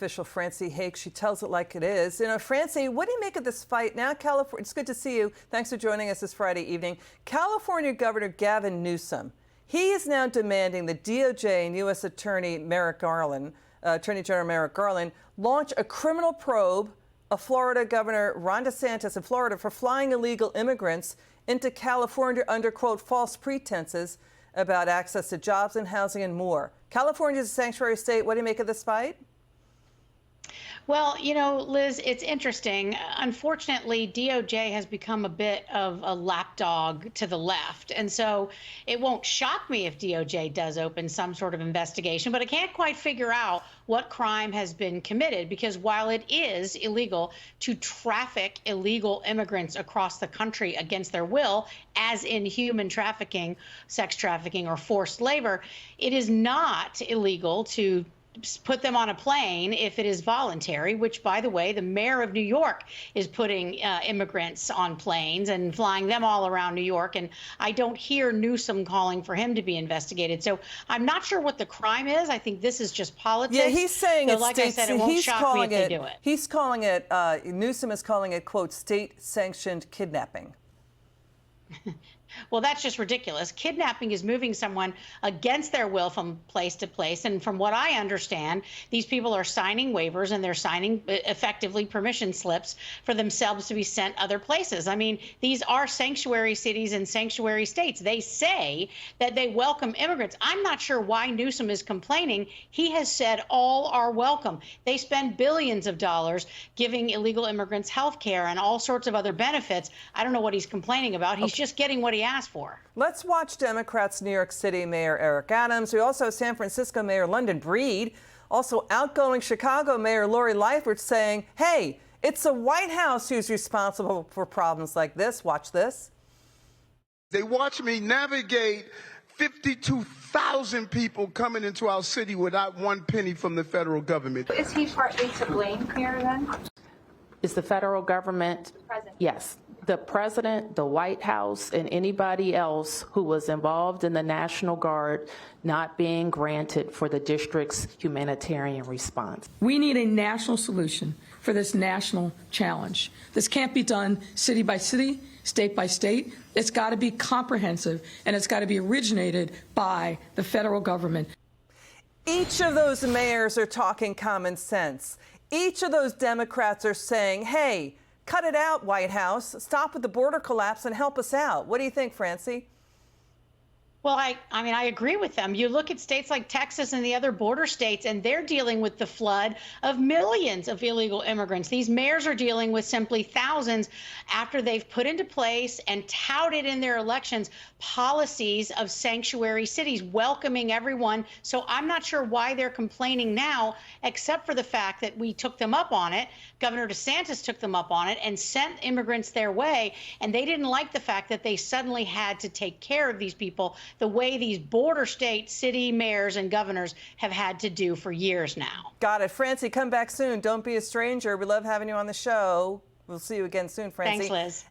official Francey Hakes. She tells it like it is. You know, Francey, what do you make of this fight? Now, California, it's good to see you. Thanks for joining us this Friday evening. California Governor Gavin Newsom, he is now demanding the DOJ and U.S. Attorney General Merrick Garland, launch a criminal probe of Florida Governor Ron DeSantis in Florida for flying illegal immigrants into California under, quote, false pretenses about access to jobs and housing and more. California is a sanctuary state. What do you make of this fight? Well, you know, Liz, it's interesting. Unfortunately, DOJ has become a bit of a lapdog to the left. And so it won't shock me if DOJ does open some sort of investigation, but I can't quite figure out what crime has been committed, because while it is illegal to traffic illegal immigrants across the country against their will, as in human trafficking, sex trafficking, or forced labor, it is not illegal to put them on a plane if it is voluntary, which, by the way, the mayor of New York is putting immigrants on planes and flying them all around New York. And I don't hear Newsom calling for him to be investigated. So I'm not sure what the crime is. I think this is just politics. Yeah, he's saying so it's like state, I said, it won't shock me if they do it. He's calling it, Newsom is calling it, quote, state-sanctioned kidnapping. Well, that's just ridiculous. Kidnapping is moving someone against their will from place to place. And from what I understand, these people are signing waivers and they're signing effectively permission slips for themselves to be sent other places. I mean, these are sanctuary cities and sanctuary states. They say that they welcome immigrants. I'm not sure why Newsom is complaining. He has said all are welcome. They spend billions of dollars giving illegal immigrants health care and all sorts of other benefits. I don't know what he's complaining about. He's just getting what he asked for. Let's watch Democrats' New York City Mayor Eric Adams. We also have San Francisco Mayor London Breed, also outgoing Chicago Mayor Lori Lightfoot saying, hey, it's the White House who's responsible for problems like this. Watch this. They watch me navigate 52,000 people coming into our city without one penny from the federal government. Is he partly to blame here then? Is the federal government? The president. Yes. The president, the White House, and anybody else who was involved in the National Guard not being granted for the district's humanitarian response. We need a national solution for this national challenge. This can't be done city by city, state by state. It's got to be comprehensive, and it's got to be originated by the federal government. Each of those mayors are talking common sense. Each of those Democrats are saying, hey, cut it out, White House. Stop with the border collapse and help us out. What do you think, Francey? Well, I mean, I agree with them. You look at states like Texas and the other border states, and they're dealing with the flood of millions of illegal immigrants. These mayors are dealing with simply thousands after they've put into place and touted in their elections policies of sanctuary cities, welcoming everyone. So I'm not sure why they're complaining now, except for the fact that we took them up on it. Governor DeSantis took them up on it and sent immigrants their way. And they didn't like the fact that they suddenly had to take care of these people the way these border state city mayors and governors have had to do for years now. Got it. Francey, come back soon. Don't be a stranger. We love having you on the show. We'll see you again soon, Francey. Thanks, Liz.